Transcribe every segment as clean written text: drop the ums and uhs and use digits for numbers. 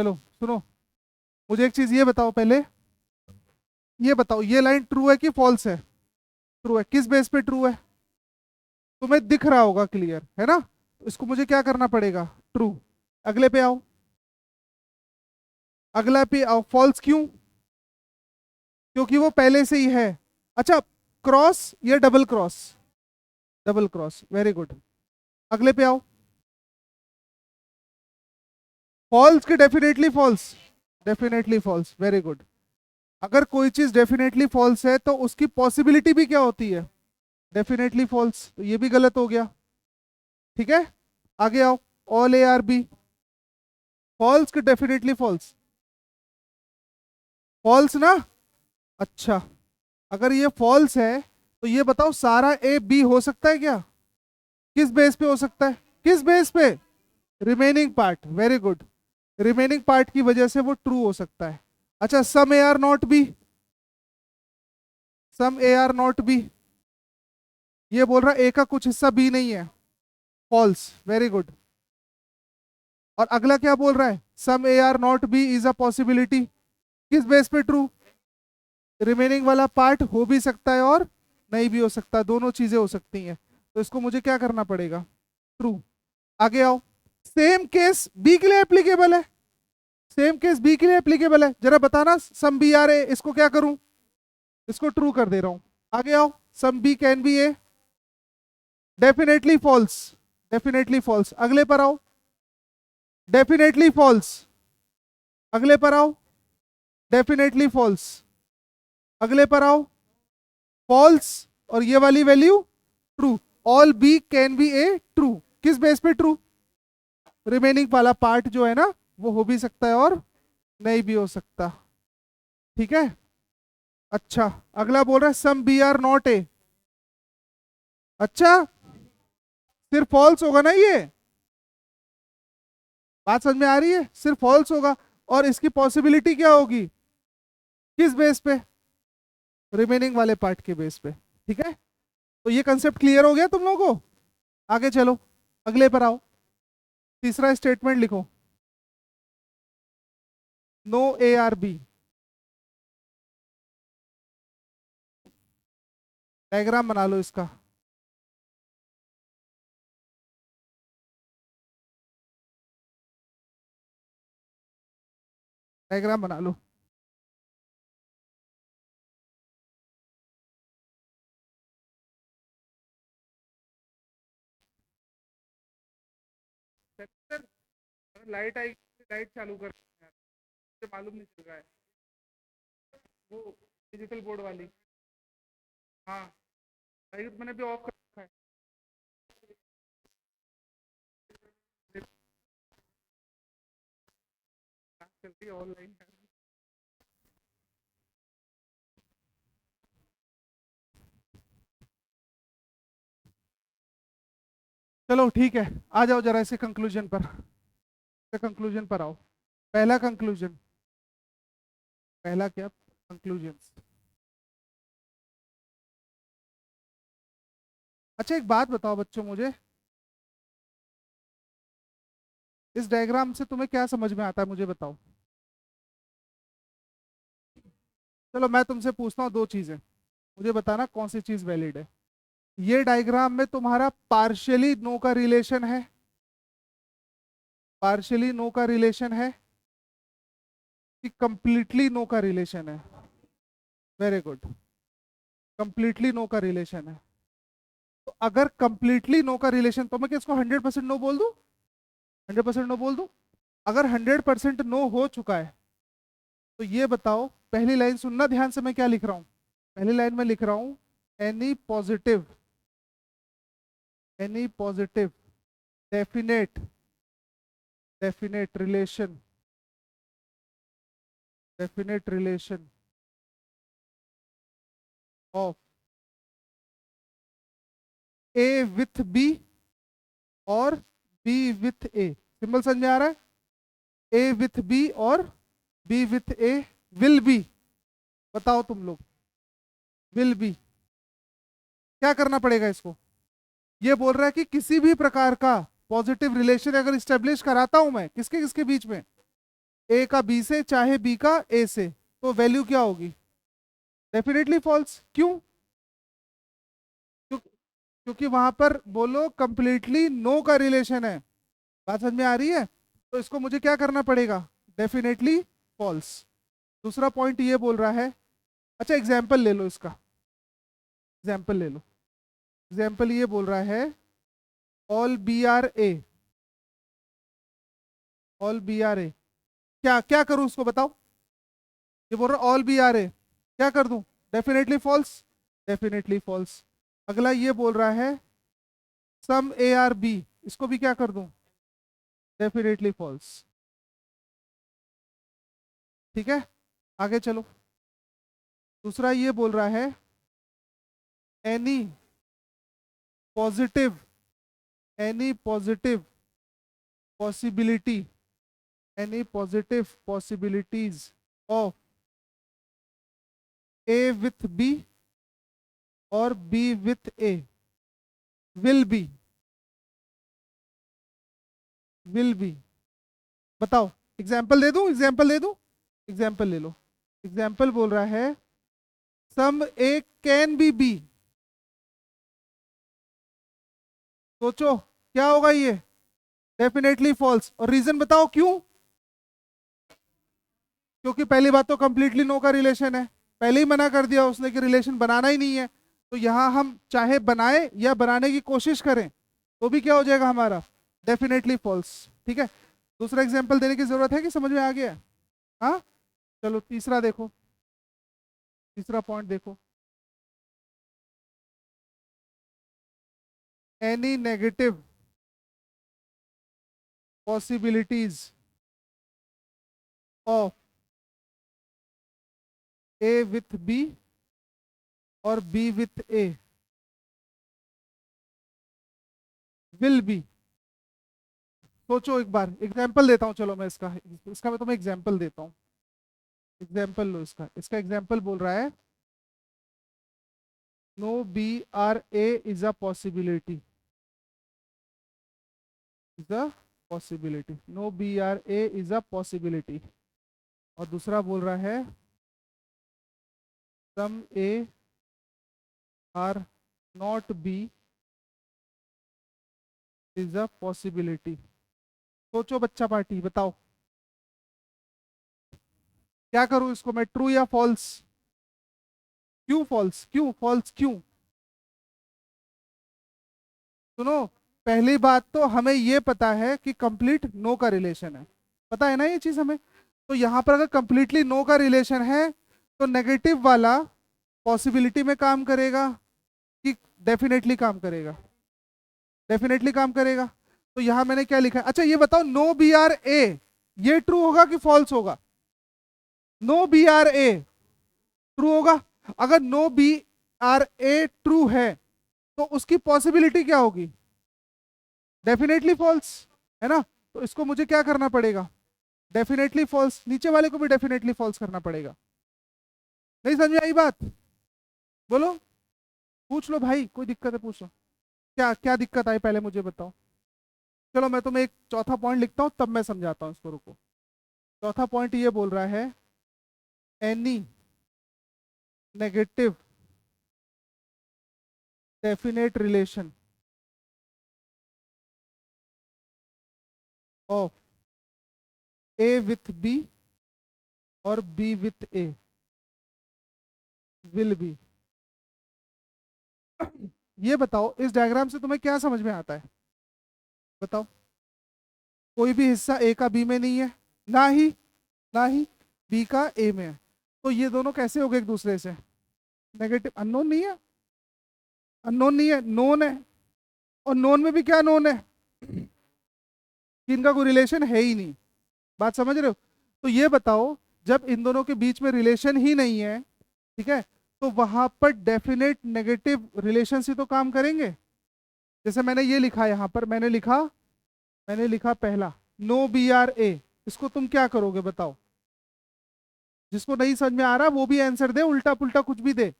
चलो सुनो, मुझे एक चीज ये बताओ पहले। ये बताओ, ये लाइन ट्रू है कि फॉल्स है? ट्रू है। किस बेस पे ट्रू है? तुम्हें दिख रहा होगा क्लियर, है ना? तो इसको मुझे क्या करना पड़ेगा? ट्रू। अगले पे आओ। अगला पे आओ, फॉल्स क्यों? क्योंकि वो पहले से ही है। अच्छा, क्रॉस या double cross? Double cross, very good. अगले पे आओ। फॉल्स की definitely false? Definitely false, very good. अगर कोई चीज डेफिनेटली फॉल्स है तो उसकी पॉसिबिलिटी भी क्या होती है? Definitely false. तो ये भी गलत हो गया। ठीक है, आगे आओ। All A are B, false की डेफिनेटली फॉल्स? फॉल्स ना। अच्छा, अगर ये फॉल्स है तो ये बताओ सारा ए बी हो सकता है क्या? किस बेस पे हो सकता है? किस बेस पे? Remaining part, very good. Remaining part की वजह से वो ट्रू हो सकता है। अच्छा, some A are not B, some A are not B, ये बोल रहा ए का कुछ हिस्सा बी नहीं है। False, very good. और अगला क्या बोल रहा है? Some A are not B is a possibility. किस बेस पे ट्रू? रिमेनिंग वाला पार्ट हो भी सकता है और नहीं भी हो सकता, दोनों चीजें हो सकती हैं। तो इसको मुझे क्या करना पड़ेगा? ट्रू। आगे आओ। सेम केस बी के लिए एप्लीकेबल है। सेम केस बी के लिए एप्लीकेबल है, जरा बताना। सम बी आर ए, इसको क्या करूं? इसको ट्रू कर दे रहा हूं। आगे आओ। Some B can be A, definitely false. Definitely false. अगले पर आओ। Definitely false. अगले पर आओ। Definitely false. अगले पर आओ। फॉल्स। और ये वाली value true. All B can be A, true. किस बेस पे ट्रू? रिमेनिंग वाला पार्ट जो है ना, वो हो भी सकता है और नहीं भी हो सकता। ठीक है। अच्छा, अगला बोल रहा है some B are not A. अच्छा, सिर्फ फॉल्स होगा ना ये? बात समझ में आ रही है? सिर्फ फॉल्स होगा। और इसकी पॉसिबिलिटी क्या होगी? किस बेस पे? रिमेनिंग वाले पार्ट के बेस पे। ठीक है, तो ये कंसेप्ट क्लियर हो गया तुम लोगों को? आगे चलो, अगले पर आओ। तीसरा स्टेटमेंट लिखो। No A are B. Diagram बना लो इसका। डायग्राम बना लो। लाइट आई, लाइट चालू कर, मुझे मालूम नहीं चल रहा है। वो डिजिटल बोर्ड वाली। हाँ, लाइट मैंने भी ऑफ कर रखा है। चलती है ऑनलाइन। चलो ठीक है, आ जाओ जरा इसे कंक्लूजन पर। कंक्लूजन पर आओ। पहला कंक्लूजन। पहला क्या? कंक्लूजन। अच्छा, एक बात बताओ बच्चों मुझे, इस डायग्राम से तुम्हें क्या समझ में आता है, मुझे बताओ। चलो मैं तुमसे पूछता हूँ दो चीजें, मुझे बताना कौन सी चीज वैलिड है। ये डायग्राम में तुम्हारा पार्शियली नो का रिलेशन है? पार्शियली नो का रिलेशन है कि कंप्लीटली नो का रिलेशन है? वेरी गुड, कंप्लीटली नो का रिलेशन है। तो अगर कंप्लीटली नो का रिलेशन, तो मैं किसको 100% नो बोल दूं? 100% नो बोल दूं? अगर 100% नो हो चुका है तो ये बताओ, पहली लाइन सुनना ध्यान से, मैं क्या लिख रहा हूं। पहली लाइन में लिख रहा हूं, any positive, any positive definite, definite relation, definite relation of A with B और बी विथ ए। सिंबल समझ में आ रहा है? ए विथ बी और B with A will be. बताओ तुम लोग, विल बी क्या करना पड़ेगा इसको? ये बोल रहा है कि किसी भी प्रकार का पॉजिटिव रिलेशन अगर स्टेब्लिश कराता हूं मैं, किसके किसके बीच में? ए का बी से चाहे बी का ए से, तो वैल्यू क्या होगी? Definitely false. क्यों? क्योंकि वहां पर बोलो कंप्लीटली नो का रिलेशन है। बात समझ में आ रही है? तो इसको मुझे क्या करना पड़ेगा? Definitely false. दूसरा पॉइंट ये बोल रहा है, अच्छा एग्जाम्पल ले लो इसका, एग्जाम्पल ले लो। एग्जाम्पल ये बोल रहा है all B are A, all B are A, क्या क्या करूं उसको बताओ? ये बोल रहा ऑल बी आर ए, क्या कर दूं? Definitely false, definitely false. अगला ये बोल रहा है सम ए आर बी, इसको भी क्या कर दूं? Definitely false. ठीक है, आगे चलो। दूसरा ये बोल रहा है any positive, any positive possibility, any positive possibilities of A with B और B with A will be, will be. बताओ, एग्जाम्पल दे दूं, एग्जाम्पल दे दूं? एग्जाम्पल ले लो। एग्जाम्पल बोल रहा है some A can be B, सोचो क्या होगा ये? Definitely false. और रीजन बताओ क्यों? क्योंकि पहली बात तो कंप्लीटली नो का रिलेशन है, पहले ही मना कर दिया उसने कि रिलेशन बनाना ही नहीं है। तो यहां हम चाहे बनाए या बनाने की कोशिश करें तो भी क्या हो जाएगा हमारा? Definitely false. ठीक है, दूसरा एग्जांपल देने की जरूरत है कि समझ में आ गया? हाँ, चलो तीसरा देखो, तीसरा पॉइंट देखो। Any negative possibilities of A with B और B with A will be. सोचो एक बार, एग्जाम्पल देता हूं, चलो मैं इसका इसका मैं तुम्हें एग्जाम्पल देता हूं। एग्जाम्पल लो इसका, इसका एग्जाम्पल बोल रहा है no B are A is a possibility, is a possibility, no B are A is a possibility. और दूसरा बोल रहा है some A are not B is a possibility. सोचो बच्चा पार्टी, बताओ क्या करूं इसको मैं, ट्रू या फॉल्स? क्यों फॉल्स, क्यों फॉल्स, क्यों? सुनो, पहली बात तो हमें ये पता है कि कंप्लीट नो का रिलेशन है, पता है ना ये चीज हमें। तो यहां पर अगर कंप्लीटली नो का रिलेशन है तो नेगेटिव वाला पॉसिबिलिटी में काम करेगा कि डेफिनेटली काम करेगा? डेफिनेटली काम करेगा। तो यहां मैंने क्या लिखा है? अच्छा ये बताओ नो बी आर ए, ये ट्रू होगा कि फॉल्स होगा? No B are A true होगा। अगर no B are A true है तो उसकी पॉसिबिलिटी क्या होगी? डेफिनेटली फॉल्स, है ना? तो इसको मुझे क्या करना पड़ेगा? Definitely false. नीचे वाले को भी डेफिनेटली फॉल्स करना पड़ेगा। नहीं समझ में आई बात? बोलो, पूछ लो भाई, कोई दिक्कत है पूछ लो। क्या क्या दिक्कत आई पहले मुझे बताओ। चलो मैं तुम्हें एक चौथा पॉइंट लिखता हूं तब मैं समझाता हूं इसको, रुको। चौथा पॉइंट ये बोल रहा है any negative definite relation of A with B और B with A will be. ये बताओ इस डायग्राम से तुम्हें क्या समझ में आता है? बताओ। कोई भी हिस्सा ए का बी में नहीं है, ना ही ना ही बी का ए में है। तो ये दोनों कैसे हो गए एक दूसरे से? नेगेटिव, अननोन नहीं है, अननोन नहीं है, नोन है। और नोन में भी क्या नोन है कि इनका कोई रिलेशन है ही नहीं। बात समझ रहे हो? तो ये बताओ जब इन दोनों के बीच में रिलेशन ही नहीं है, ठीक है, तो वहां पर डेफिनेट नेगेटिव रिलेशन ही तो काम करेंगे। जैसे मैंने ये लिखा यहां पर, मैंने लिखा पहला नो बी आर ए, इसको तुम क्या करोगे बताओ? जिसको नहीं समझ में आ रहा वो भी आंसर दे, उल्टा पुल्टा कुछ भी दे।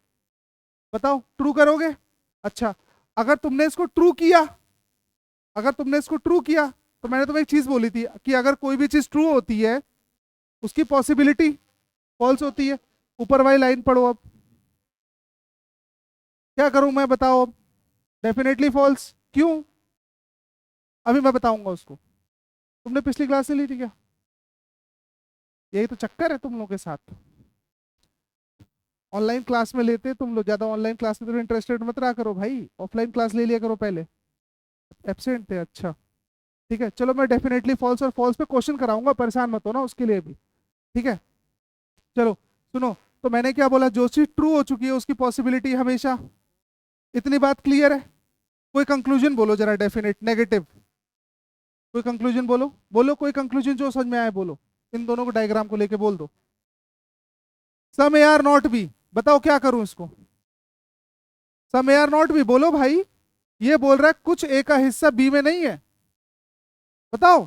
बताओ, ट्रू करोगे? अच्छा, अगर तुमने इसको ट्रू किया, अगर तुमने इसको ट्रू किया तो मैंने तुम्हें एक चीज बोली थी कि अगर कोई भी चीज ट्रू होती है उसकी पॉसिबिलिटी फॉल्स होती है। ऊपर वाली लाइन पढ़ो अब। क्या करूं मैं बताओ अब? Definitely false. क्यों? अभी मैं बताऊंगा उसको। तुमने पिछली क्लास से ली थी क्या? यही तो चक्कर है तुम लोगों के साथ। ऑनलाइन क्लास में लेते तुम लोग ज्यादा, ऑनलाइन क्लास में तो इंटरेस्टेड मत रहा करो भाई, ऑफलाइन क्लास ले लिया करो पहले। एब्सेंट थे, अच्छा। ठीक है चलो, मैं डेफिनेटली फॉल्स और फॉल्स पे क्वेश्चन कराऊंगा, परेशान मत हो ना उसके लिए भी। ठीक है चलो सुनो। तो मैंने क्या बोला, जो चीज ट्रू हो चुकी है उसकी पॉसिबिलिटी हमेशा। इतनी बात क्लियर है? कोई कंक्लूजन बोलो जरा, डेफिनेट नेगेटिव। कोई कंक्लूजन बोलो, बोलो कोई कंक्लूजन जो समझ में आए बोलो। इन दोनों को डायग्राम को लेके बोल दो। सम ए आर नॉट बी, बताओ क्या करूं इसको? सम ए आर नॉट बी बोलो भाई। ये बोल रहा है कुछ ए का हिस्सा बी में नहीं है। बताओ।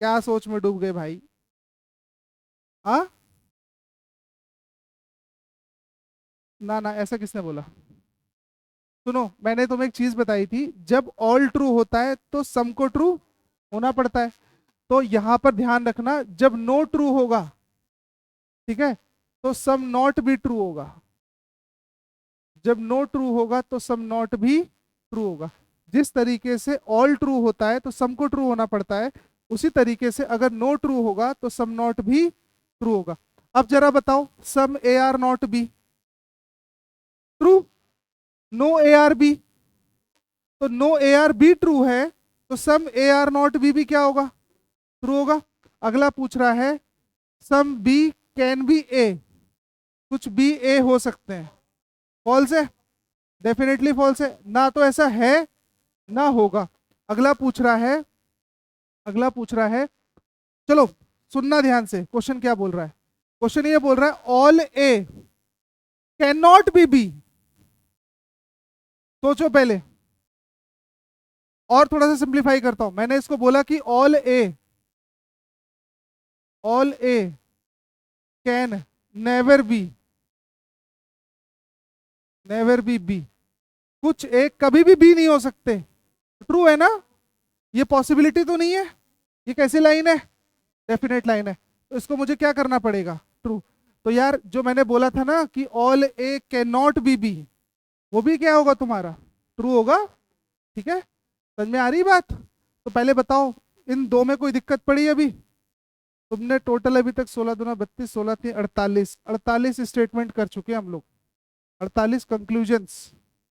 क्या सोच में डूब गए भाई? हाँ? ना ना, ऐसा किसने बोला? सुनो, मैंने तुम्हें एक चीज बताई थी, जब ऑल ट्रू होता है तो सम को ट्रू होना पड़ता है। तो यहां पर ध्यान रखना, जब नो ट्रू होगा, ठीक है, तो सम नॉट भी ट्रू होगा। जब नो ट्रू होगा तो सम नॉट भी ट्रू होगा। जिस तरीके से ऑल ट्रू होता है तो सम को ट्रू होना पड़ता है, उसी तरीके से अगर नो ट्रू होगा तो सम नॉट भी ट्रू होगा। अब जरा बताओ, some A are not B true, no A are B, तो no A are B true है, तो some A are not B भी क्या होगा? ट्रू होगा। अगला पूछ रहा है, some B can be A, कुछ बी ए हो सकते हैं। फॉल्स है, डेफिनेटली फॉल्स है, ना तो ऐसा है ना होगा। अगला पूछ रहा है, अगला पूछ रहा है, चलो सुनना ध्यान से, क्वेश्चन क्या बोल रहा है। क्वेश्चन ये बोल रहा है all A can not be B. सोचो पहले, और थोड़ा सा सिंप्लीफाई करता हूं। मैंने इसको बोला कि all A can never be, never be B. कुछ एक कभी भी बी नहीं हो सकते। ट्रू है ना? ये पॉसिबिलिटी तो नहीं है। ये कैसी लाइन है? डेफिनेट लाइन है। तो इसको मुझे क्या करना पड़ेगा? ट्रू। तो यार जो मैंने बोला था ना कि all A can not be B, वो भी क्या होगा तुम्हारा? ट्रू होगा। ठीक है, समझ में आ रही बात? तो पहले बताओ, इन दो में कोई दिक्कत पड़ी अभी? तुमने टोटल अभी तक 16 दूना 32, 16 3 48, 48 स्टेटमेंट कर चुके हैं हम लोग। 48 कंक्लूजन्स,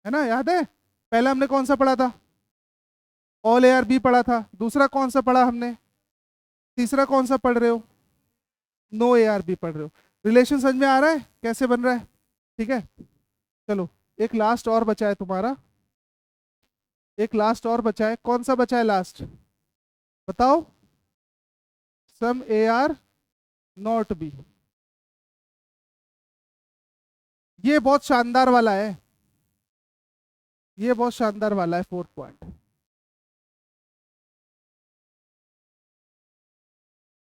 है ना? याद है पहला हमने कौन सा पढ़ा था? ऑल ए आर बी पढ़ा था। दूसरा कौन सा पढ़ा हमने? तीसरा कौन सा पढ़ रहे हो? नो ए आर बी पढ़ रहे हो। रिलेशन समझ में आ रहा है कैसे बन रहा है? ठीक है चलो, एक लास्ट और बचा है तुम्हारा, एक लास्ट और बचा है। कौन सा बचा है लास्ट? बताओ। Some A are not B. ये बहुत शानदार वाला है, ये बहुत शानदार वाला है, फोर्थ पॉइंट।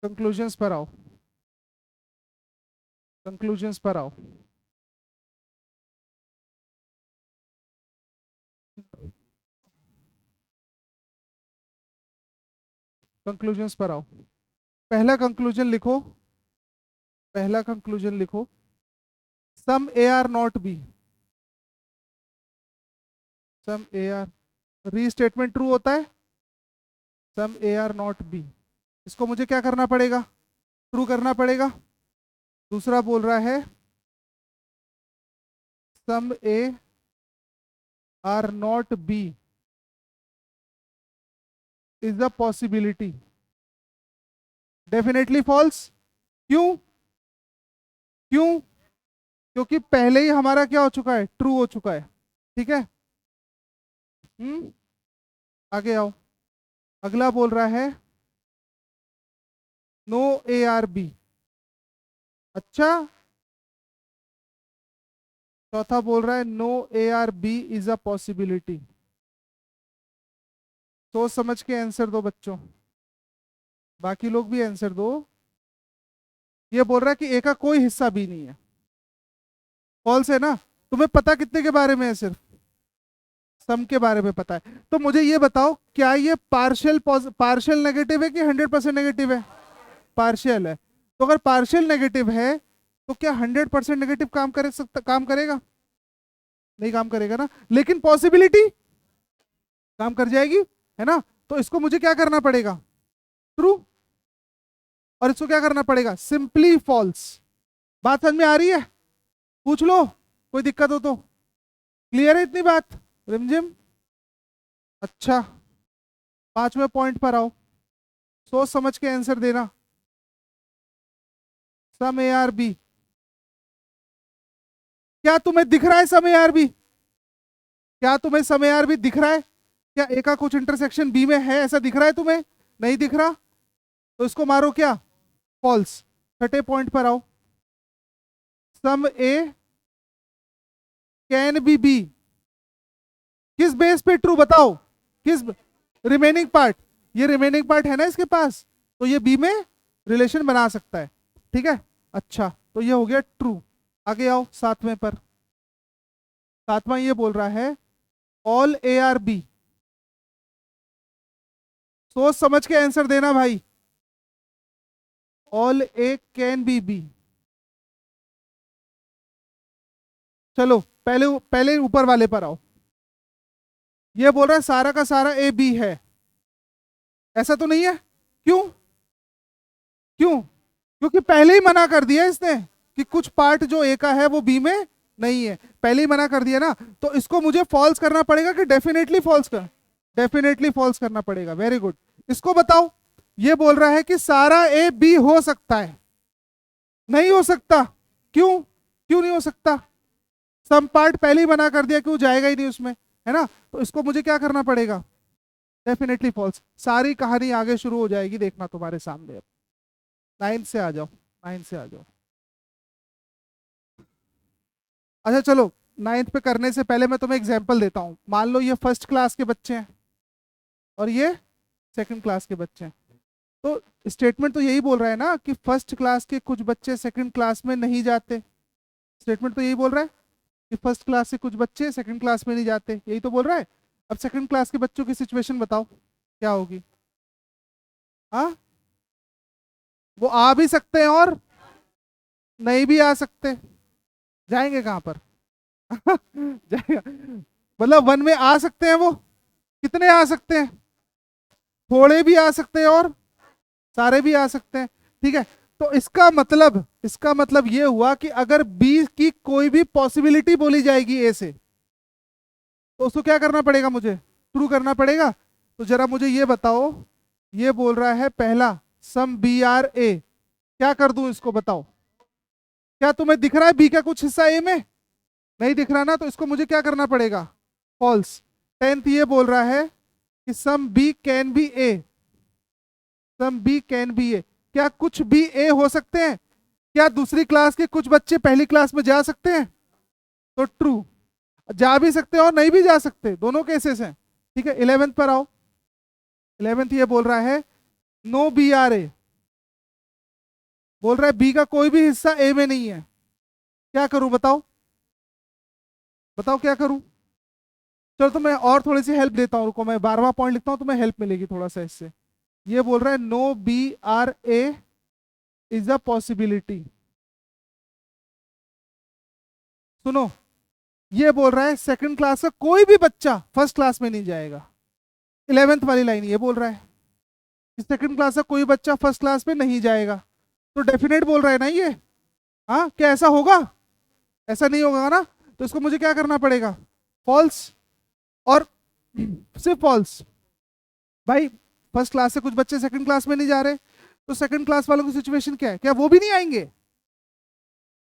कंक्लूजन्स पर आओ, कंक्लूजन्स पर आओ। कंक्लूजन्स पर आओ। पहला कंक्लूजन लिखो, पहला कंक्लूजन लिखो, some A are not B, some A are, restatement true होता है, some A are not B. इसको मुझे क्या करना पड़ेगा? ट्रू करना पड़ेगा। दूसरा बोल रहा है some A are not B is a possibility, definitely false. क्यों? क्यों? क्योंकि पहले ही हमारा क्या हो चुका है? ट्रू हो चुका है। ठीक है। हम्म, आगे आओ। अगला बोल रहा है नो ए आर बी। अच्छा, चौथा बोल रहा है no A are B is a possibility. सोच समझ के आंसर दो बच्चों, बाकी लोग भी आंसर दो। ये बोल रहा है कि ए का कोई हिस्सा भी नहीं है। फॉल्स है ना? तुम्हें पता कितने के बारे में है? सिर्फ सम के बारे में पता है। तो मुझे ये बताओ, क्या ये पार्शियल नेगेटिव है कि 100% नेगेटिव है? पार्शियल है। तो अगर पार्शियल नेगेटिव है तो क्या 100% नेगेटिव काम करेगा? नहीं काम करेगा ना। लेकिन पॉसिबिलिटी काम कर जाएगी, है ना। तो इसको मुझे क्या करना पड़ेगा? ट्रू। और इसको क्या करना पड़ेगा? Simply false. बात समझ में आ रही है? पूछ लो, कोई दिक्कत हो तो। क्लियर है इतनी बात? रिमझिम। अच्छा, 5वें पॉइंट पर आओ। सोच समझ के आंसर देना। सम ए आर बी। क्या तुम्हें दिख रहा है सम ए आर बी? क्या तुम्हें सम ए आर बी दिख रहा है? क्या ए का कुछ इंटरसेक्शन बी में है, ऐसा दिख रहा है तुम्हें? नहीं दिख रहा? तो इसको मारो क्या? फॉल्स। छठे पॉइंट पर आओ। सम ए कैन बी। किस बेस पे ट्रू बताओ? किस? Remaining part. ये रिमेनिंग पार्ट है ना इसके पास, तो ये बी में रिलेशन बना सकता है। ठीक है। अच्छा, तो ये हो गया ट्रू। आगे आओ 7वें पर। 7वां ये बोल रहा है ऑल ए आर बी। सोच समझ के आंसर देना भाई। All A can be. चलो पहले पहले ऊपर वाले पर आओ। ये बोल रहा है सारा का सारा ए बी है। ऐसा तो नहीं है? क्यों? क्यों? क्योंकि पहले ही मना कर दिया इसने कि कुछ पार्ट जो ए का है वो बी में नहीं है। पहले ही मना कर दिया ना। तो इसको मुझे फॉल्स करना पड़ेगा कि डेफिनेटली फॉल्स कर? डेफिनेटली फॉल्स करना पड़ेगा। Very good. इसको बताओ। ये बोल रहा है कि सारा ए बी हो सकता है। नहीं हो सकता। क्यों? क्यों नहीं हो सकता? सम पार्ट पहले ही मना कर दिया कि वो जाएगा ही नहीं उसमें, है ना। तो इसको मुझे क्या करना पड़ेगा? Definitely false. सारी कहानी आगे शुरू हो जाएगी, देखना तुम्हारे सामने। अब 9 से आ जाओ। 9 से आ जाओ। अच्छा चलो, 9th पे करने से पहले मैं तुम्हें एग्जांपल देता हूँ। मान लो ये फर्स्ट क्लास के बच्चे हैं और ये सेकंड क्लास के बच्चे हैं। तो स्टेटमेंट तो यही बोल रहा है ना कि फर्स्ट क्लास के कुछ बच्चे सेकंड क्लास में नहीं जाते। स्टेटमेंट तो यही बोल रहा है कि फर्स्ट क्लास से कुछ बच्चे सेकंड क्लास में नहीं जाते, यही तो बोल रहा है। अब सेकंड क्लास के बच्चों की सिचुएशन बताओ क्या होगी? हाँ, वो आ भी सकते हैं और नहीं भी आ सकते। जाएंगे कहाँ पर? जाएगा मतलब 1 में आ सकते हैं वो। कितने आ सकते हैं? थोड़े भी आ सकते हैं और सारे भी आ सकते हैं। ठीक है। तो इसका मतलब ये हुआ कि अगर बी की कोई भी पॉसिबिलिटी बोली जाएगी ए से, तो उसको क्या करना पड़ेगा? मुझे ट्रू करना पड़ेगा। तो जरा मुझे ये बताओ, ये बोल रहा है पहला सम बी आर ए। क्या कर दूं इसको बताओ? क्या तुम्हें दिख रहा है बी का कुछ हिस्सा ए में? नहीं दिख रहा ना। तो इसको मुझे क्या करना पड़ेगा? फॉल्स। 10th ये बोल रहा है कि some B can be A. Some B can be A. क्या कुछ भी ए हो सकते हैं? क्या दूसरी क्लास के कुछ बच्चे पहली क्लास में जा सकते हैं? तो ट्रू। जा भी सकते हैं और नहीं भी जा सकते, दोनों केसेस हैं। ठीक है। 11th पर आओ। 11th ये बोल रहा है नो बी आर ए। बोल रहा है बी का कोई भी हिस्सा ए में नहीं है। क्या करूं बताओ? बताओ क्या करूं? चलो तो मैं और थोड़ी सी हेल्प देता हूं, रुको मैं 12वां पॉइंट लिखता हूं, तुम्हें हेल्प मिलेगी थोड़ा सा इससे। ये बोल रहा है no B are A is a possibility. सुनो, ये बोल रहा है सेकंड क्लास का कोई भी बच्चा फर्स्ट क्लास में नहीं जाएगा। 11th वाली लाइन ये बोल रहा है कि सेकंड क्लास का कोई बच्चा फर्स्ट क्लास में नहीं जाएगा। तो डेफिनेट बोल रहा है ना ये। हाँ, क्या ऐसा होगा? ऐसा नहीं होगा ना। तो इसको मुझे क्या करना पड़ेगा? फॉल्स। और सिर्फ फॉल्स। भाई फर्स्ट क्लास से कुछ बच्चे सेकंड क्लास में नहीं जा रहे, तो सेकंड क्लास वालों की सिचुएशन क्या है? क्या वो भी नहीं आएंगे?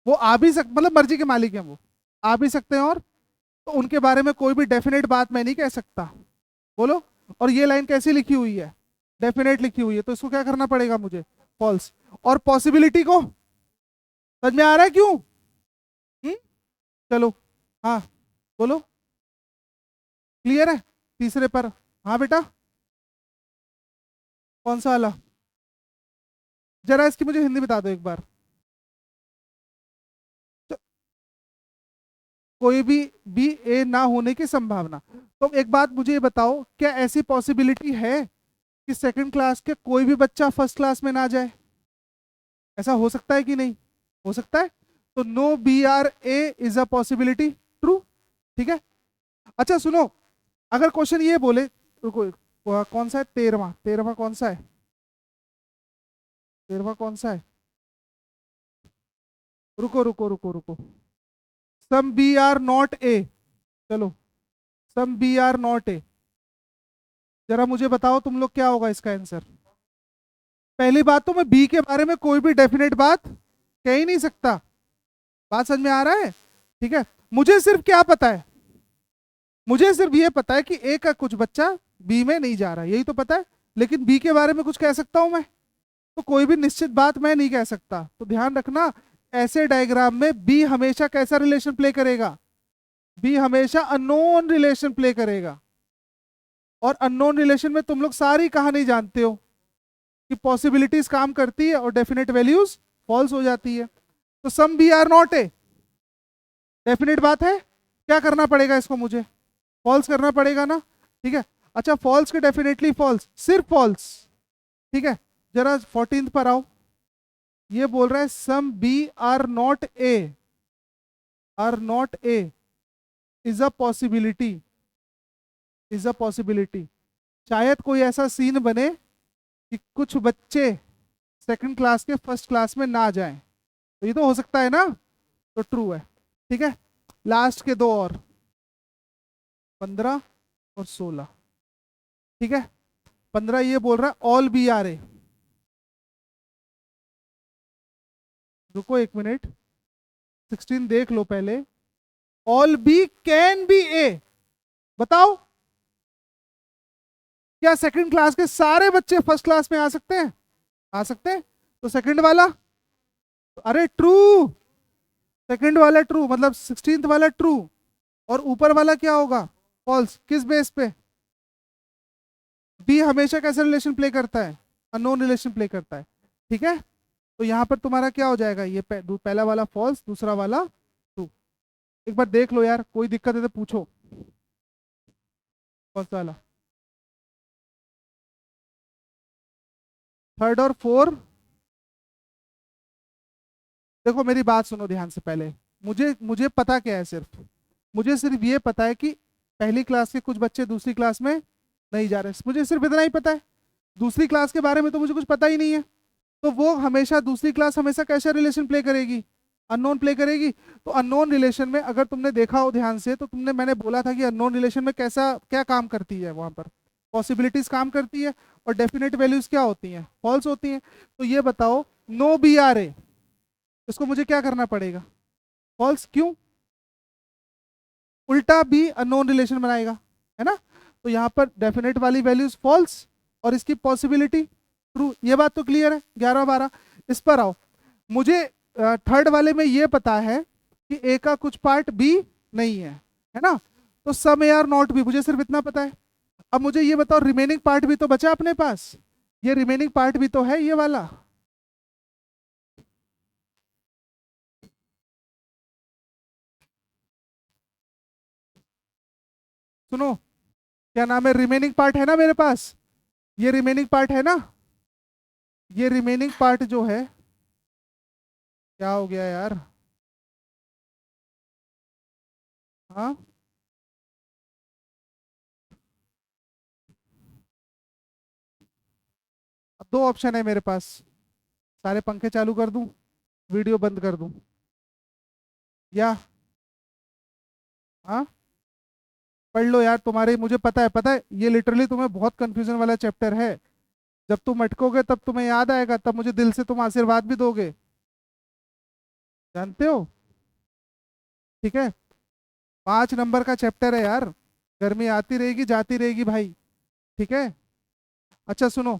वो आ भी मतलब मर्जी के मालिक हैं, वो आ भी सकते हैं। और तो उनके बारे में कोई भी डेफिनेट बात मैं नहीं कह सकता। बोलो। और ये लाइन कैसी लिखी हुई है? डेफिनेट लिखी हुई है। तो इसको क्या करना पड़ेगा मुझे? फॉल्स। और पॉसिबिलिटी को समझ में आ रहा है क्यों? हम्म? चलो। हाँ बोलो। क्लियर है? तीसरे पर। हाँ बेटा। कौन सा वाला? जरा इसकी मुझे हिंदी बता दो एक बार। च- कोई भी ए ना होने की संभावना। तो एक बात मुझे ये बताओ, क्या ऐसी पॉसिबिलिटी है कि सेकंड क्लास के कोई भी बच्चा फर्स्ट क्लास में ना जाए? ऐसा हो सकता है कि नहीं हो सकता है? तो no B are A is a possibility, true. ठीक है। अच्छा सुनो, अगर क्वेश्चन ये बोले, रुको, कौन सा है? 13वां, 13वां कौन सा है? 13वां कौन सा है? रुको रुको रुको रुको। Some B are not A, चलो, some B are not A, जरा मुझे बताओ तुम लोग क्या होगा इसका आंसर। पहली बात तो मैं बी के बारे में कोई भी डेफिनेट बात कह ही नहीं सकता। बात समझ में आ रहा है? ठीक है। मुझे सिर्फ क्या पता है, मुझे सिर्फ ये पता है कि ए का कुछ बच्चा बी में नहीं जा रहा, यही तो पता है। लेकिन बी के बारे में कुछ कह सकता हूं मैं? तो कोई भी निश्चित बात मैं नहीं कह सकता। तो ध्यान रखना, ऐसे डायग्राम में बी हमेशा कैसा रिलेशन प्ले करेगा? बी हमेशा अननोन रिलेशन प्ले करेगा। और अननोन रिलेशन में तुम लोग सारी कहानी जानते हो कि पॉसिबिलिटीज काम करती है और डेफिनेट वैल्यूज फॉल्स हो जाती है। तो some B are not A definite बात है, क्या करना पड़ेगा इसको? मुझे फॉल्स करना पड़ेगा ना। ठीक है। अच्छा, फॉल्स के डेफिनेटली फॉल्स, सिर्फ फॉल्स। ठीक है। जरा 14 पर आओ। ये बोल रहा है some B are not A, are not A is a possibility, is a possibility. शायद कोई ऐसा सीन बने कि कुछ बच्चे सेकंड क्लास के फर्स्ट क्लास में ना जाएं, तो ये तो हो सकता है ना, तो ट्रू है। ठीक है। लास्ट के दो और, 15 और 16। ठीक है। 15 ये बोल रहा है ऑल बी आर ए, रुको एक मिनट, 16 देख लो पहले। ऑल बी कैन बी ए, बताओ क्या सेकंड क्लास के सारे बच्चे फर्स्ट क्लास में आ सकते हैं? आ सकते हैं। तो सेकंड वाला, अरे ट्रू, सेकंड वाला ट्रू, मतलब 16th वाला ट्रू, और ऊपर वाला क्या होगा? फॉल्स। किस बेस पे? बी हमेशा कैसे रिलेशन प्ले करता है? अननोन रिलेशन प्ले करता है। ठीक है। तो यहां पर तुम्हारा क्या हो जाएगा? ये पहला वाला फॉल्स, दूसरा वाला ट्रू। एक बार देख लो यार, कोई दिक्कत है तो पूछो। कौन सा वाला? थर्ड और फोर। देखो मेरी बात सुनो ध्यान से पहले। मुझे मुझे पता क्या है, सिर्फ मुझे सिर्फ ये पता है कि पहली क्लास के कुछ बच्चे दूसरी क्लास में नहीं जा रहे, मुझे सिर्फ इतना ही पता है। दूसरी क्लास के बारे में तो मुझे कुछ पता ही नहीं है। तो वो हमेशा, दूसरी क्लास हमेशा कैसा रिलेशन प्ले करेगी? अननोन प्ले करेगी। तो अननोन रिलेशन में अगर तुमने देखा हो ध्यान से, तो तुमने, मैंने बोला था कि अननोन रिलेशन में कैसा क्या काम करती है, वहां पर पॉसिबिलिटीज काम करती है और डेफिनेट वैल्यूज क्या होती हैं? फॉल्स होती हैं। तो ये बताओ, नो बी आर ए, इसको मुझे क्या करना पड़ेगा? फॉल्स। क्यों? उल्टा भी अननोन रिलेशन बनाएगा, है ना। तो यहाँ पर डेफिनेट वाली वैल्यूज फॉल्स और इसकी पॉसिबिलिटी ट्रू। ये बात तो क्लियर है, 11 12। इस पर आओ। मुझे थर्ड वाले में ये पता है कि ए का कुछ पार्ट बी नहीं है ना। तो some A are not B, मुझे सिर्फ इतना पता है। अब मुझे ये बताओ, रिमेनिंग पार्ट भी तो बचा अपने पास, ये रिमेनिंग पार्ट भी तो है ये वाला। सुनो, क्या नाम है, रिमेनिंग पार्ट है ना मेरे पास, ये रिमेनिंग पार्ट है ना। ये रिमेनिंग पार्ट जो है, क्या हो गया यार? हाँ, अब दो ऑप्शन है मेरे पास, सारे पंखे चालू कर दूं, वीडियो बंद कर दूं, या हाँ, पढ़ लो यार। तुम्हारे, मुझे पता है ये लिटरली तुम्हें बहुत कंफ्यूजन वाला चैप्टर है। जब तुम अटकोगे तब तुम्हें याद आएगा, तब मुझे दिल से तुम आशीर्वाद भी दोगे, जानते हो। ठीक है। 5 नंबर का चैप्टर है यार, गर्मी आती रहेगी जाती रहेगी भाई। ठीक है। अच्छा सुनो,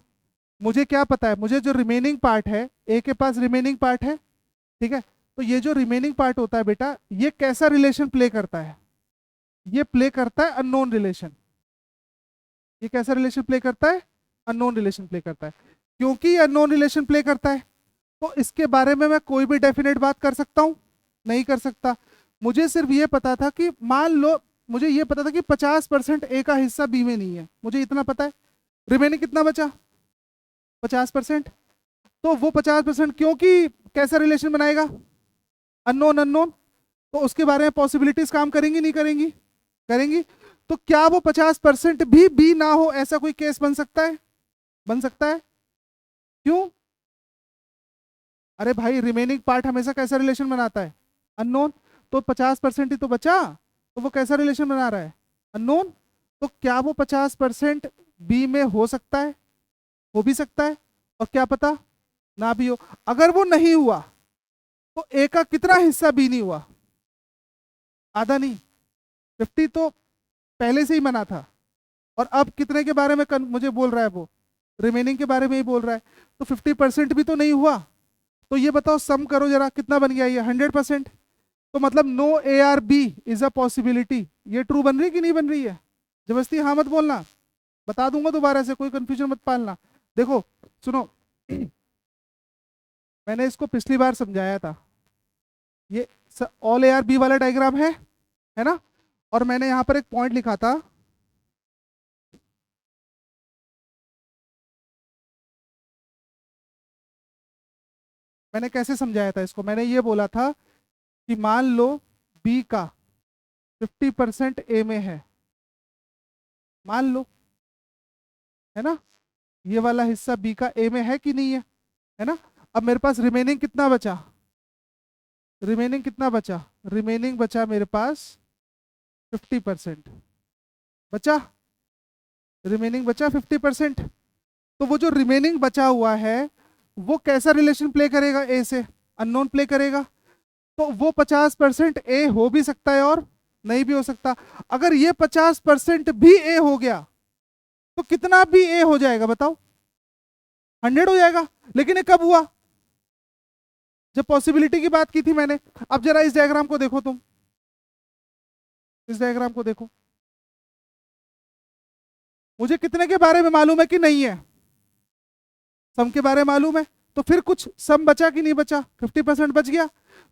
मुझे क्या पता है, मुझे जो रिमेनिंग पार्ट है, ए के पास रिमेनिंग पार्ट है। ठीक है। तो ये जो रिमेनिंग पार्ट होता है बेटा, ये कैसा रिलेशन प्ले करता है? ये प्ले करता है अननोन रिलेशन। ये कैसा रिलेशन प्ले करता है? अननोन रिलेशन प्ले करता है। क्योंकि ये अननोन रिलेशन प्ले करता है, तो इसके बारे में मैं कोई भी डेफिनेट बात कर सकता हूं? नहीं कर सकता। मुझे सिर्फ ये पता था कि मान लो, मुझे ये पता था कि 50% ए का हिस्सा बी में नहीं है, मुझे इतना पता है। रिमेनिंग कितना बचा? 50%। तो वो 50%, क्योंकि कैसा रिलेशन बनाएगा? अननोन अननोन, तो उसके बारे में पॉसिबिलिटीज काम करेंगी नहीं करेंगी? करेंगी। तो क्या वो 50% भी बी ना हो, ऐसा कोई केस बन सकता है? बन सकता है। क्यों? अरे भाई, रिमेनिंग पार्ट हमेशा कैसा रिलेशन बनाता है? अननोन। तो 50% ही तो बचा, तो वो कैसा रिलेशन बना रहा है? अननोन। तो क्या वो 50% बी में हो सकता है? हो भी सकता है, और क्या पता ना भी हो। अगर वो नहीं हुआ तो ए का कितना हिस्सा बी नहीं हुआ? आधा नहीं, 50 तो पहले से ही मना था। और अब कितने के बारे में मुझे बोल रहा है वो? रिमेनिंग के बारे में ही बोल रहा है। तो 50% भी तो नहीं हुआ। तो ये बताओ, सम करो जरा, कितना बन गया ये? 100%। तो मतलब no A are B is a possibility. ये ट्रू बन रही कि नहीं बन रही है? जबरदस्ती हाँ मत बोलना, बता दूंगा दोबारा से, कोई कंफ्यूजन मत पालना। देखो सुनो, मैंने इसको पिछली बार समझाया था। ये ऑल ए आर बी वाला डायग्राम है ना? और मैंने यहाँ पर एक पॉइंट लिखा था, मैंने कैसे समझाया था इसको? मैंने ये बोला था कि मान लो बी का 50% ए में है, मान लो, है ना? ये वाला हिस्सा बी का ए में है कि नहीं है ना? अब मेरे पास रिमेनिंग कितना बचा? रिमेनिंग कितना बचा? रिमेनिंग बचा मेरे पास 50% बचा। रिमेनिंग बचा 50%। तो वो जो रिमेनिंग बचा हुआ है, वो कैसा रिलेशन प्ले करेगा ए से? अननोन प्ले करेगा। तो वो 50% ए हो भी सकता है और नहीं भी हो सकता। अगर ये 50% भी ए हो गया, तो कितना भी ए हो जाएगा बताओ? 100 हो जाएगा। लेकिन ये कब हुआ? जब पॉसिबिलिटी की बात की थी मैंने। अब जरा इस डायग्राम को देखो तुम, इस डायग्राम को देखो, मुझे कितने के बारे में मालूम है कि नहीं है? सम के बारे में मालूम है। तो फिर कुछ सम बचा कि नहीं बचा? 50% बच गया।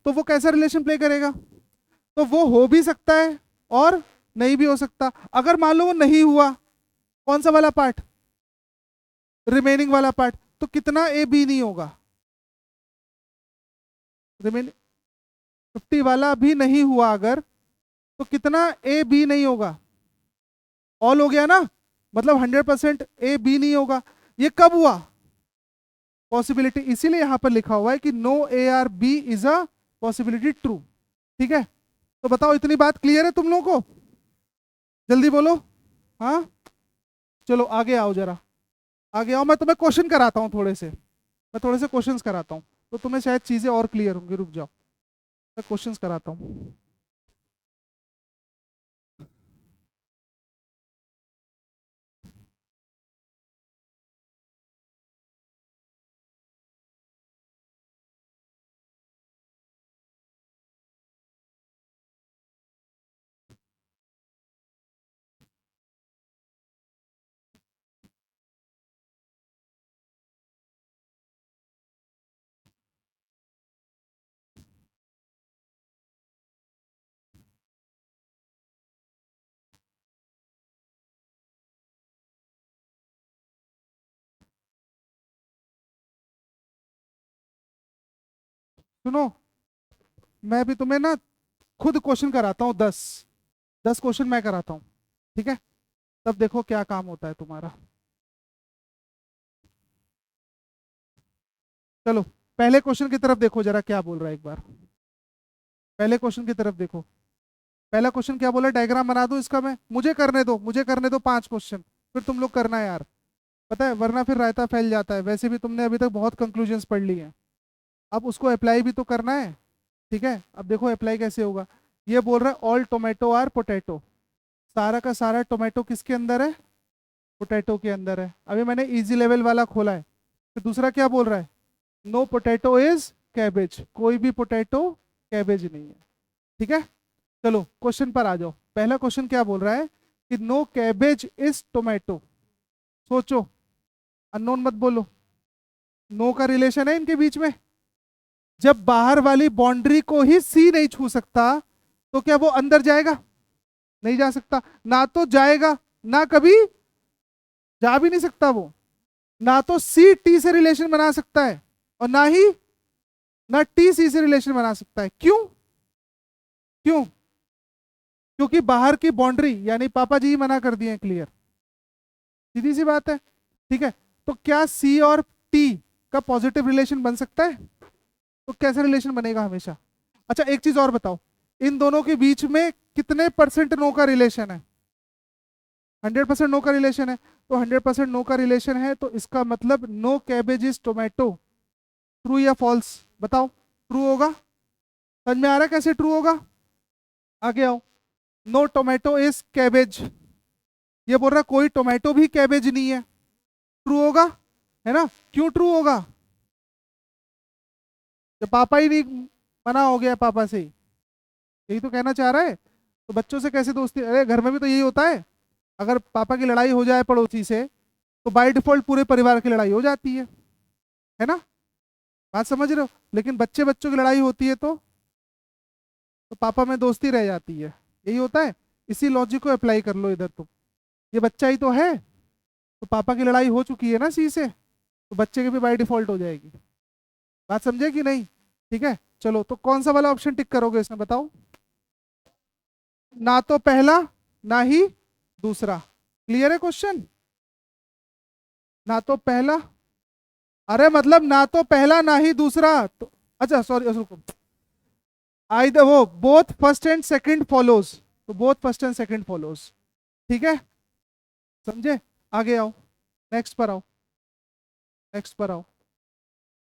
तो वो कैसा रिलेशन प्ले करेगा? तो वो हो भी सकता है और नहीं भी हो सकता। अगर मान लो वो नहीं हुआ, कौन सा वाला पार्ट? रिमेनिंग वाला पार्ट। तो कितना ए बी नहीं होगा? रिमेनिंग 50 वाला भी नहीं हुआ अगर, तो कितना ए बी नहीं होगा? ऑल हो गया ना, मतलब 100% ए बी नहीं होगा। ये कब हुआ? पॉसिबिलिटी, इसीलिए यहां पर लिखा हुआ है कि no A are B is a possibility true. ठीक है? तो बताओ, इतनी बात क्लियर है तुम लोगों को? जल्दी बोलो। हाँ, चलो आगे आओ जरा, आगे आओ। मैं तुम्हें क्वेश्चन कराता हूँ थोड़े से, मैं थोड़े से क्वेश्चंस कराता हूँ, तो तुम्हें शायद चीजें और क्लियर होंगी। रुक जाओ, मैं क्वेश्चंस कराता हूँ। सुनो, मैं भी तुम्हें ना खुद क्वेश्चन कराता हूँ, 10 क्वेश्चन मैं कराता हूँ। ठीक है? तब देखो क्या काम होता है तुम्हारा। चलो, पहले क्वेश्चन की तरफ देखो जरा, क्या बोल रहा है एक बार। पहले क्वेश्चन की तरफ देखो। पहला क्वेश्चन क्या बोला? डायग्राम बना दूं इसका? मैं, मुझे करने दो, मुझे करने दो 5 क्वेश्चन, फिर तुम लोग करना है यार। पता है, वरना फिर रायता फैल जाता है। वैसे भी तुमने अभी तक बहुत कंक्लूजन्स पढ़ ली हैं, अब उसको अप्लाई भी तो करना है। ठीक है? अब देखो अप्लाई कैसे होगा। ये बोल रहा है ऑल टोमेटो आर पोटैटो। सारा का सारा टोमेटो किसके अंदर है? पोटैटो के अंदर है। अभी मैंने इजी लेवल वाला खोला है। फिर दूसरा क्या बोल रहा है? No potato is cabbage. कोई भी पोटैटो कैबेज नहीं है। ठीक है? चलो क्वेश्चन पर आ जाओ। पहला क्वेश्चन क्या बोल रहा है कि नो कैबेज इज टोमेटो। सोचो, अननोन मत बोलो। नो का रिलेशन है इनके बीच में। जब बाहर वाली बाउंड्री को ही सी नहीं छू सकता, तो क्या वो अंदर जाएगा? नहीं जा सकता। ना तो जाएगा, ना कभी जा भी नहीं सकता वो। ना तो सी टी से रिलेशन बना सकता है, और ना ही ना टी सी से रिलेशन बना सकता है। क्यों? क्यों? क्योंकि बाहर की बाउंड्री यानी पापा जी ही मना कर दिए, क्लियर, सीधी सी बात है। ठीक है, तो क्या सी और टी का पॉजिटिव रिलेशन बन सकता है? तो कैसा रिलेशन बनेगा हमेशा? अच्छा एक चीज और बताओ, इन दोनों के बीच में कितने परसेंट नो का रिलेशन है? 100% नो का रिलेशन है। तो 100% नो का रिलेशन है, तो इसका मतलब no cabbage is tomato. True या फॉल्स बताओ? ट्रू होगा। समझ में आ रहा है कैसे ट्रू होगा? आगे आओ। नो टोमेटो इज कैबेज, ये बोल रहा कोई टोमेटो भी कैबेज नहीं है। ट्रू होगा, है ना? क्यों ट्रू होगा? जब पापा ही नहीं, मना हो गया पापा से ही। यही तो कहना चाह रहा है। तो बच्चों से कैसे दोस्ती? अरे घर में भी तो यही होता है। अगर पापा की लड़ाई हो जाए पड़ोसी से, तो बाय डिफॉल्ट पूरे परिवार की लड़ाई हो जाती है ना? बात समझ रहे हो? लेकिन बच्चे बच्चों की लड़ाई होती है तो पापा में दोस्ती रह जाती है। यही होता है। इसी लॉजिक को अप्लाई कर लो इधर तुम। ये बच्चा ही तो है, तो पापा की लड़ाई हो चुकी है ना सी से, तो बच्चे की भी बाय डिफॉल्ट हो जाएगी। बात समझे कि नहीं? ठीक है, चलो तो कौन सा वाला ऑप्शन टिक करोगे इसमें बताओ? ना तो पहला, ना ही दूसरा। क्लियर है क्वेश्चन? ना तो पहला, अरे मतलब ना तो पहला ना ही दूसरा तो, अच्छा सॉरी रुको, आई वो both first and second follows, तो both first and second follows. ठीक है, समझे? आगे आओ, नेक्स्ट पर आओ, नेक्स्ट पर आओ।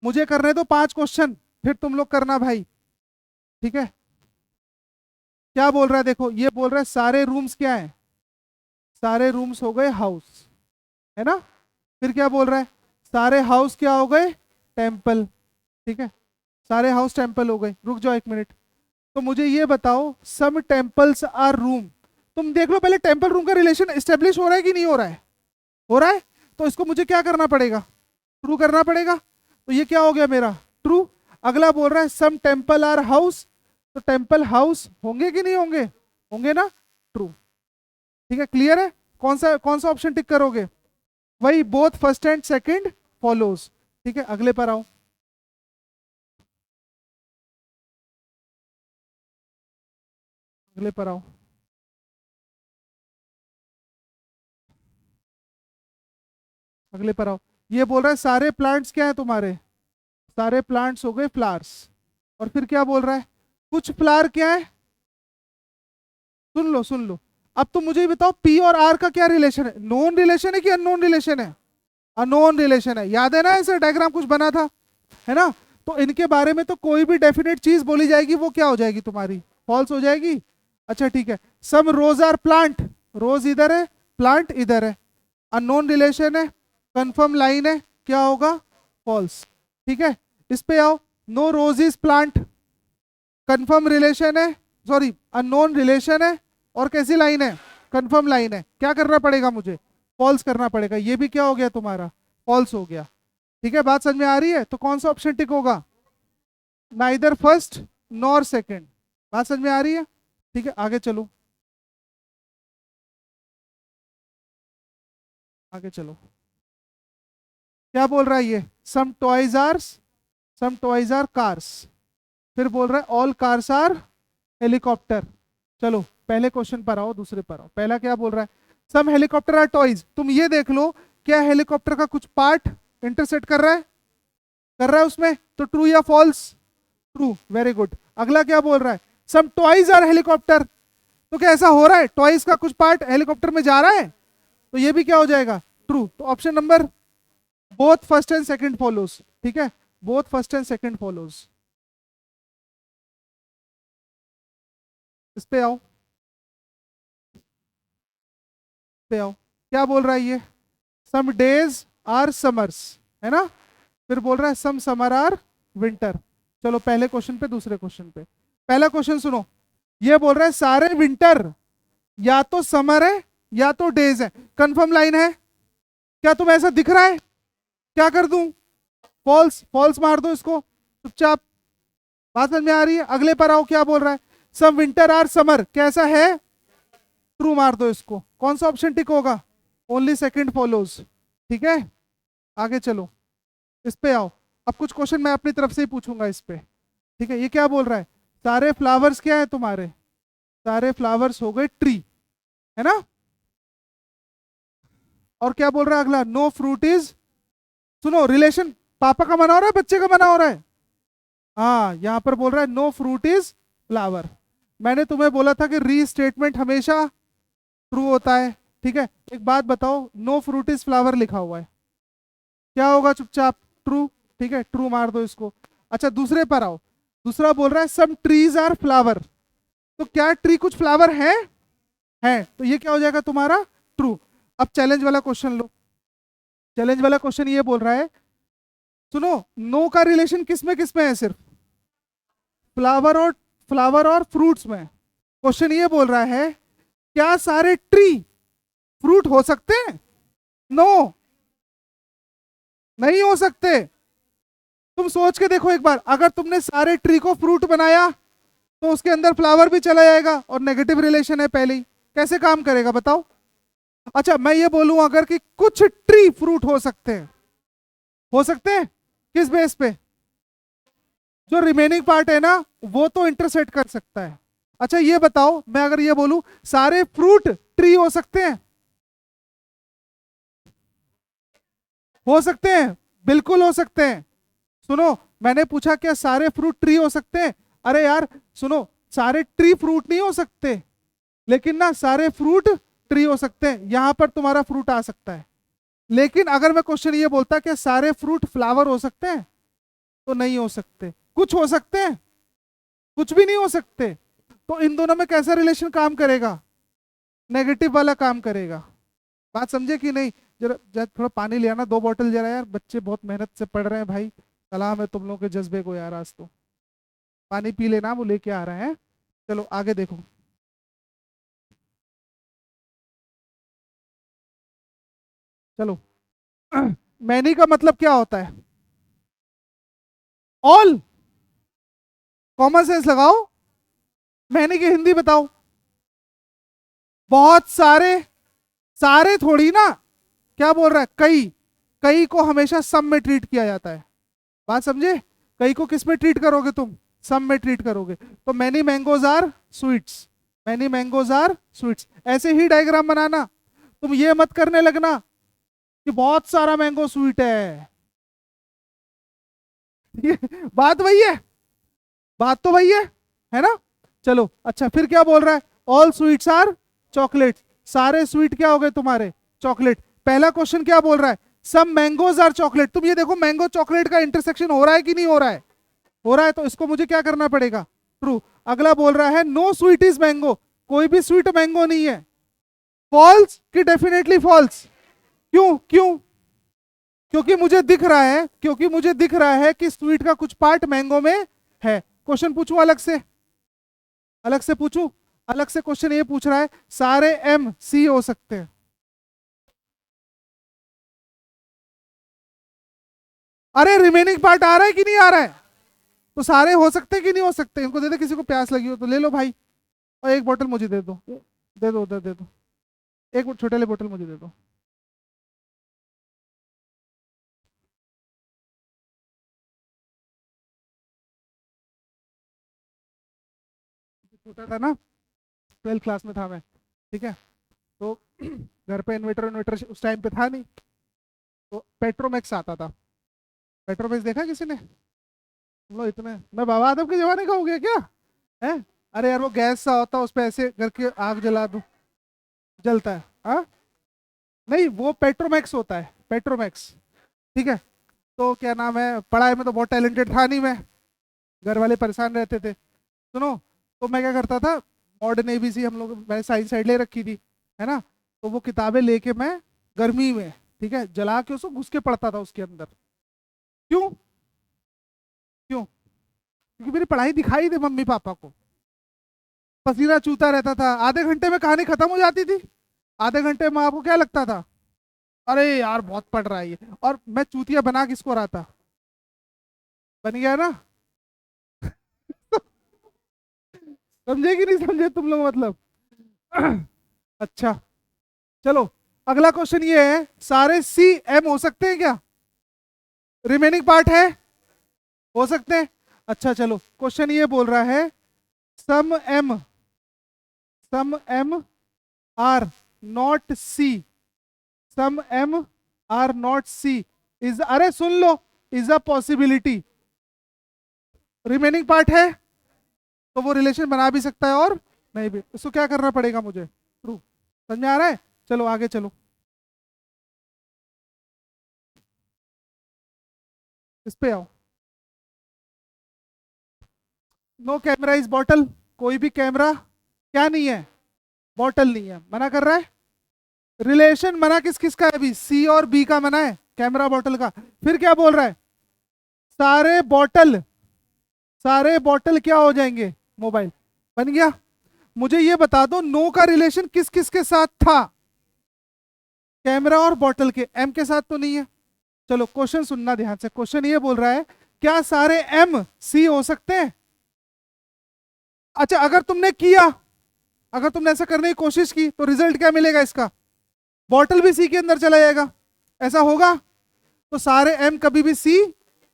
मुझे करने दो 5 क्वेश्चन, फिर तुम लोग करना भाई। ठीक है, क्या बोल रहा है देखो, ये बोल रहा है सारे रूम्स क्या है? सारे रूम्स हो गए हाउस, है ना? फिर क्या बोल रहा है? सारे हाउस क्या हो गए? टेम्पल। ठीक है, सारे हाउस टेम्पल हो गए। रुक जाओ 1 मिनट। तो मुझे ये बताओ, सम टेम्पल्स आर रूम। तुम देख लो पहले, टेम्पल रूम का रिलेशन एस्टेब्लिश हो रहा है कि नहीं हो रहा है? हो रहा है। तो इसको मुझे क्या करना पड़ेगा? ट्रू करना पड़ेगा। तो ये क्या हो गया मेरा? ट्रू। अगला बोल रहा है सम टेम्पल आर हाउस, तो टेम्पल हाउस होंगे कि नहीं होंगे? होंगे ना? ट्रू। ठीक है, क्लियर है? कौन सा ऑप्शन टिक करोगे? वही both first and second follows. ठीक है, अगले पर आओ, अगले पर आओ, अगले पर आओ। ये बोल रहा है सारे प्लांट्स क्या है तुम्हारे? सारे प्लांट्स हो गए फ्लावर्स। और फिर क्या बोल रहा है? कुछ फ्लावर क्या है? सुन लो सुन लो। अब तुम मुझे ही बताओ, पी और आर का क्या रिलेशन है? नोन रिलेशन है कि अननोन रिलेशन है? अननोन रिलेशन है। याद है ना, ऐसे डायग्राम कुछ बना था, है ना? तो इनके बारे में तो कोई भी डेफिनेट चीज बोली जाएगी वो क्या हो जाएगी तुम्हारी? फॉल्स हो जाएगी। अच्छा ठीक है, सम रोज आर प्लांट, रोज इधर है, प्लांट इधर है, अननोन रिलेशन है, कंफर्म लाइन है, क्या होगा? फॉल्स। ठीक है, इस पे आओ। No rose is plant, confirm relation है, सॉरी अननोन रिलेशन है, और कैसी लाइन है? कंफर्म लाइन है। क्या करना पड़ेगा मुझे? फॉल्स करना पड़ेगा। ये भी क्या हो गया तुम्हारा? फॉल्स हो गया। ठीक है, बात समझ में आ रही है? तो कौन सा ऑप्शन टिक होगा? Neither first nor second. बात समझ में आ रही है? ठीक है, आगे चलो, आगे चलो। क्या बोल रहा है ये? Some toys are cars. फिर बोल रहा है ऑल कार्स आर हेलीकॉप्टर। चलो पहले क्वेश्चन पर आओ, दूसरे पर आओ। पहला क्या बोल रहा है? सम हेलीकॉप्टर आर टॉयज। तुम ये देख लो, क्या हेलीकॉप्टर का कुछ पार्ट इंटरसेक्ट कर रहा है? कर रहा है उसमें, तो ट्रू या फॉल्स? True, very good. अगला क्या बोल रहा है? Some toys are helicopter. तो क्या ऐसा हो रहा है टॉयज का कुछ पार्ट हेलीकॉप्टर में जा रहा है? तो ये भी क्या हो जाएगा? ट्रू। तो option number, both first and second follows. ठीक है, both first and second follows. इस पे आओ, इस पे आओ। क्या बोल रहा है ये? सम डेज आर समर्स, है ना? फिर बोल रहा है सम समर आर विंटर। चलो पहले क्वेश्चन पे दूसरे क्वेश्चन पे। पहला क्वेश्चन सुनो, ये बोल रहा है सारे विंटर या तो समर है या तो डेज है। कंफर्म लाइन है? क्या तुम्हें ऐसा दिख रहा है? क्या कर दूं? फॉल्स, फॉल्स मार दो इसको चुपचाप। बात समझ में आ रही है? अगले पर आओ, क्या बोल रहा है? सम विंटर आर समर, कैसा है? ट्रू मार दो इसको। कौन सा ऑप्शन टिक होगा? Only second follows. ठीक है, आगे चलो, इस पे आओ। अब कुछ क्वेश्चन मैं अपनी तरफ से ही पूछूंगा इस पे। ठीक है, ये क्या बोल रहा है? सारे फ्लावर्स क्या है तुम्हारे? सारे फ्लावर्स हो गए ट्री, है ना? और क्या बोल रहा है अगला? नो फ्रूट इज, सुनो रिलेशन, पापा का मना हो रहा है बच्चे का मना हो रहा है? हाँ, यहां पर बोल रहा है नो फ्रूट इज फ्लावर। मैंने तुम्हें बोला था कि री स्टेटमेंट हमेशा ट्रू होता है। ठीक है, एक बात बताओ, नो फ्रूट इज फ्लावर लिखा हुआ है, क्या होगा? चुपचाप ट्रू। ठीक है, ट्रू मार दो इसको। अच्छा, दूसरे पर आओ। दूसरा बोल रहा है सम ट्रीज आर फ्लावर, तो क्या ट्री कुछ फ्लावर है, तो ये क्या हो जाएगा तुम्हारा? ट्रू। अब चैलेंज वाला क्वेश्चन लो। चैलेंज वाला क्वेश्चन ये बोल रहा है, सुनो, नो का रिलेशन किस में है? सिर्फ फ्लावर और फ्रूट्स में। क्वेश्चन ये बोल रहा है, क्या सारे ट्री फ्रूट हो सकते हैं? नो, नहीं हो सकते। तुम सोच के देखो एक बार, अगर तुमने सारे ट्री को फ्रूट बनाया तो उसके अंदर फ्लावर भी चला जाएगा, और नेगेटिव रिलेशन है पहले ही, कैसे काम करेगा बताओ? अच्छा, मैं ये बोलूं अगर कि कुछ ट्री फ्रूट हो सकते हैं, हो सकते हैं किस बेस पे? जो रिमेनिंग पार्ट है ना, वो तो इंटरसेक्ट कर सकता है। अच्छा ये बताओ, मैं अगर ये बोलूं सारे फ्रूट ट्री हो सकते हैं? हो सकते हैं, बिल्कुल हो सकते हैं। सुनो, मैंने पूछा क्या सारे फ्रूट ट्री हो सकते हैं? अरे यार सुनो, सारे ट्री फ्रूट नहीं हो सकते, लेकिन ना सारे फ्रूट ट्री हो सकते हैं, यहां पर तुम्हारा फ्रूट आ सकता है। लेकिन अगर मैं क्वेश्चन ये बोलता कि सारे फ्रूट फ्लावर हो सकते हैं, तो नहीं हो सकते। कुछ हो सकते हैं, कुछ भी नहीं हो सकते। तो इन दोनों में कैसा रिलेशन काम करेगा? नेगेटिव वाला काम करेगा। बात समझे कि नहीं? जरा जरा थोड़ा पानी ले आना, 2 बोतल जरा यार, बच्चे बहुत मेहनत से पढ़ रहे हैं भाई। सलाम है तुम लोगों के जज्बे को यार, आज तो पानी पी लेना, वो लेके आ रहे हैं। चलो आगे देखो। चलो मैनी का मतलब क्या होता है? ऑल। कॉमन सेंस लगाओ, मैनी की हिंदी बताओ। बहुत सारे, सारे थोड़ी ना। क्या बोल रहा है? कई। कई को हमेशा सम में ट्रीट किया जाता है। बात समझे? कई को किस में ट्रीट करोगे तुम? सम में ट्रीट करोगे। तो many mangoes are sweets, many mangoes are sweets, ऐसे ही डायग्राम बनाना। तुम ये मत करने लगना कि बहुत सारा मैंगो स्वीट है। ये बात वही है, बात तो वही है ना? चलो अच्छा, फिर क्या बोल रहा है? ऑल स्वीट्स आर चॉकलेट, सारे स्वीट क्या हो गए तुम्हारे? चॉकलेट। पहला क्वेश्चन क्या बोल रहा है? सम मैंगोज आर चॉकलेट। तुम ये देखो, मैंगो चॉकलेट का इंटरसेक्शन हो रहा है कि नहीं हो रहा है? हो रहा है, तो इसको मुझे क्या करना पड़ेगा? ट्रू। अगला बोल रहा है नो स्वीट इज मैंगो, कोई भी स्वीट मैंगो नहीं है। फॉल्स कि डेफिनेटली फॉल्स? क्यों क्यों? क्योंकि मुझे दिख रहा है, क्योंकि मुझे दिख रहा है कि स्वीट का कुछ पार्ट मैंगो में है। क्वेश्चन पूछूं अलग से? अलग से पूछूं? अलग से क्वेश्चन ये पूछ रहा है, सारे एम सी हो सकते हैं? अरे रिमेनिंग पार्ट आ रहा है कि नहीं आ रहा है? तो सारे हो सकते हैं कि नहीं हो सकते? इनको दे दे, किसी को प्यास लगी हो तो ले लो भाई। और एक बोतल मुझे दे दो, दे दो उधर दे दो। एक छोटे वाले बोतल मुझे दे दो। छोटा था ना, 12th क्लास में था मैं। ठीक है, तो घर पे इन्वर्टर इन्वर्टर उस टाइम पे था नहीं, तो पेट्रोमैक्स आता था। पेट्रोमैक्स देखा किसी ने? तुम लोग इतने, मैं बाबा आदम के जमाने का हो गया क्या? है? अरे यार वो गैस सा होता है, उस पे ऐसे करके आग जला दूं, जलता है। हाँ, नहीं वो पेट्रोमैक्स होता है, पेट्रोमैक्स। ठीक है, तो क्या नाम है, पढ़ाई में तो बहुत टैलेंटेड था नहीं मैं, घर वाले परेशान रहते थे। सुनो, तो मैं क्या करता था, मॉडर्न एबीसी हम लोग, मैंने साइंस साइड ले रखी थी, है ना? तो वो किताबें लेके मैं गर्मी में, ठीक है, जला के उसको घुस के पढ़ता था उसके अंदर। क्यों? क्यों? क्योंकि मेरी पढ़ाई दिखाई दे मम्मी पापा को। पसीना चूता रहता था, आधे घंटे में कहानी खत्म हो जाती थी। आधे घंटे में आपको क्या लगता था? अरे यार बहुत पढ़ रहा है ये। और मैं चूतिया बना किसको रहा था? बन गया ना? समझे कि नहीं समझे तुम लोग मतलब? अच्छा चलो, अगला क्वेश्चन ये है, सारे सी एम हो सकते हैं क्या? रिमेनिंग पार्ट है, हो सकते हैं। अच्छा चलो, क्वेश्चन ये बोल रहा है some M are not C, some M are not C is, अरे सुन लो, is a possibility. Remaining part है तो वो रिलेशन बना भी सकता है और नहीं भी। उसको क्या करना पड़ेगा मुझे? ट्रू। समझ में आ रहा है? चलो आगे चलो, इस पे आओ। नो कैमरा इज बॉटल, कोई भी कैमरा क्या नहीं है? बॉटल नहीं है, मना कर रहा है। रिलेशन मना किस किस का है? अभी सी और बी का मना है, कैमरा बॉटल का। फिर क्या बोल रहा है? सारे बॉटल, सारे बॉटल क्या हो जाएंगे? मोबाइल। बन गया। मुझे ये बता दो, नो का रिलेशन किस किस के साथ था? कैमरा और बॉटल के, एम के साथ तो नहीं है। चलो क्वेश्चन सुनना ध्यान से, क्वेश्चन ये बोल रहा है क्या सारे एम सी हो सकते हैं? अच्छा अगर तुमने किया, अगर तुमने ऐसा करने की कोशिश की तो रिजल्ट क्या मिलेगा इसका? बॉटल भी सी के अंदर चला जाएगा। ऐसा होगा? तो सारे एम कभी भी सी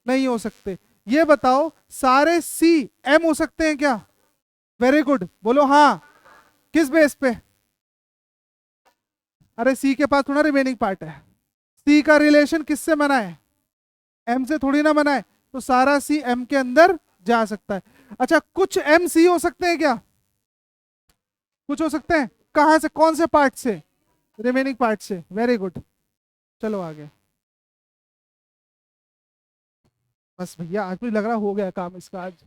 नहीं हो सकते। ये बताओ सारे सी एम हो सकते हैं क्या? वेरी गुड, बोलो हाँ। किस बेस पे? अरे सी के पास थोड़ा रिमेनिंग पार्ट है। सी का रिलेशन किससे बना है? एम से थोड़ी ना बना है। तो सारा सी एम के अंदर जा सकता है। अच्छा कुछ एम सी हो सकते हैं क्या? कुछ हो सकते हैं। कहां से, कौन से पार्ट से? रिमेनिंग पार्ट से, वेरी गुड। चलो आगे। बस भैया आज मुझे लग रहा हो गया काम इसका आज।